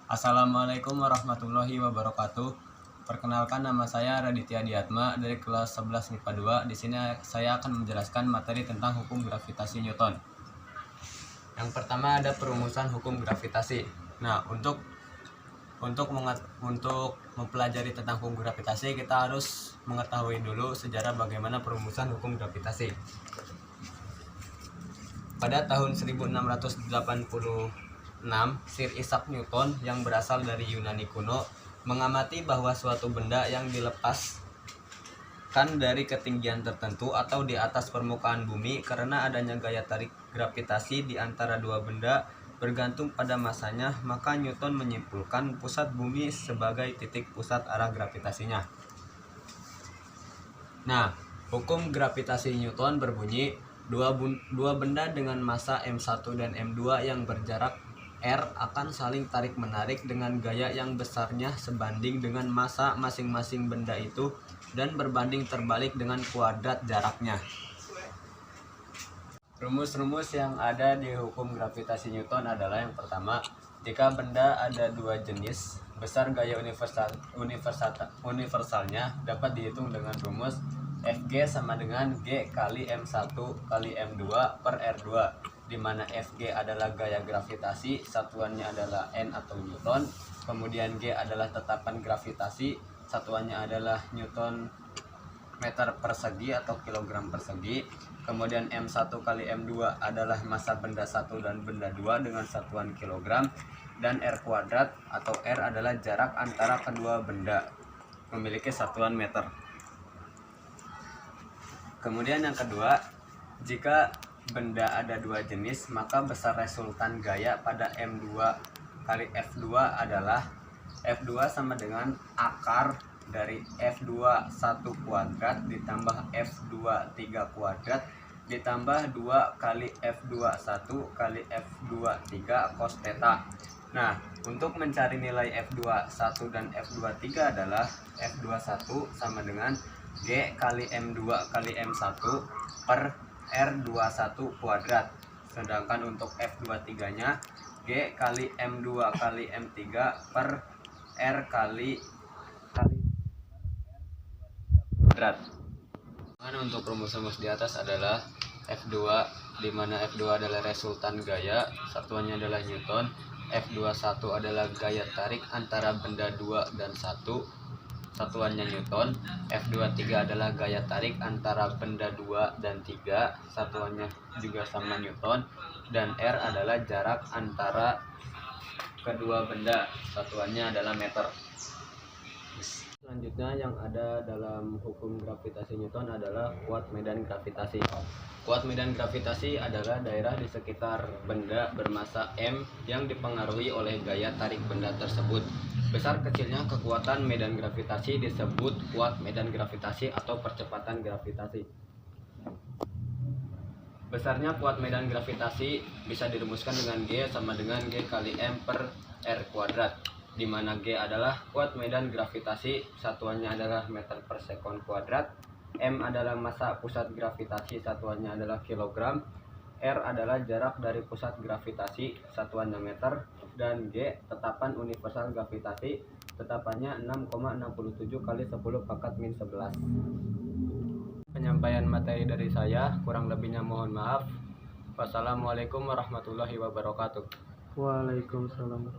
Assalamualaikum warahmatullahi wabarakatuh. Perkenalkan, nama saya Raditya Diatma dari kelas 11 MIPA 2. Di sini saya akan menjelaskan materi tentang hukum gravitasi Newton. Yang pertama ada perumusan hukum gravitasi. Nah, untuk mempelajari tentang hukum gravitasi, kita harus mengetahui dulu sejarah bagaimana perumusan hukum gravitasi. Pada tahun 1686, Sir Isaac Newton yang berasal dari Yunani kuno mengamati bahwa suatu benda yang dilepaskan dari ketinggian tertentu atau di atas permukaan bumi karena adanya gaya tarik gravitasi di antara dua benda bergantung pada masanya, maka Newton menyimpulkan pusat bumi sebagai titik pusat arah gravitasinya. Nah, hukum gravitasi Newton berbunyi dua benda dengan massa M1 dan M2 yang berjarak R akan saling tarik-menarik dengan gaya yang besarnya sebanding dengan massa masing-masing benda itu dan berbanding terbalik dengan kuadrat jaraknya. Rumus-rumus yang ada di hukum gravitasi Newton adalah: yang pertama, jika benda ada dua jenis, besar gaya universalnya dapat dihitung dengan rumus Fg sama dengan G kali M1 kali M2 per R2, di mana Fg adalah gaya gravitasi, satuannya adalah N atau Newton, kemudian G adalah tetapan gravitasi, satuannya adalah Newton meter persegi atau kilogram persegi, kemudian M1 kali M2 adalah massa benda 1 dan benda 2 dengan satuan kilogram, dan R kuadrat atau R adalah jarak antara kedua benda memiliki satuan meter. Kemudian yang kedua, jika benda ada dua jenis, maka besar resultan gaya pada M2 kali F2 adalah F2 sama dengan akar dari F2 1 kuadrat ditambah F2 3 kuadrat ditambah 2 kali F2 1 kali F2 3 cos theta. Nah, untuk mencari nilai F2 1 dan F2 3 adalah F2 1 sama dengan G kali M2 kali M1 per R21 kuadrat. Sedangkan untuk F23 nya G kali M2 kali M3 per R kali kuadrat. Untuk rumus-rumus di atas adalah F2, di mana F2 adalah resultan gaya, satuannya adalah Newton. F21 adalah gaya tarik antara benda 2 dan 1, satuannya Newton. F23 adalah gaya tarik antara benda 2 dan 3, satuannya juga sama Newton. Dan R adalah jarak antara kedua benda, satuannya adalah meter. Selanjutnya yang ada dalam hukum gravitasi Newton adalah kuat medan gravitasi. Kuat medan gravitasi adalah daerah di sekitar benda bermassa M yang dipengaruhi oleh gaya tarik benda tersebut. Besar kecilnya kekuatan medan gravitasi disebut kuat medan gravitasi atau percepatan gravitasi. Besarnya kuat medan gravitasi bisa dirumuskan dengan G sama dengan G kali M per R kuadrat, di mana G adalah kuat medan gravitasi, satuannya adalah meter per sekon kuadrat, M adalah massa pusat gravitasi, satuannya adalah kilogram, R adalah jarak dari pusat gravitasi, satuannya meter, dan G tetapan universal gravitasi, tetapannya 6,67 kali 10 pangkat min 11. Penyampaian materi dari saya, kurang lebihnya mohon maaf. Wassalamualaikum warahmatullahi wabarakatuh. Waalaikumsalam.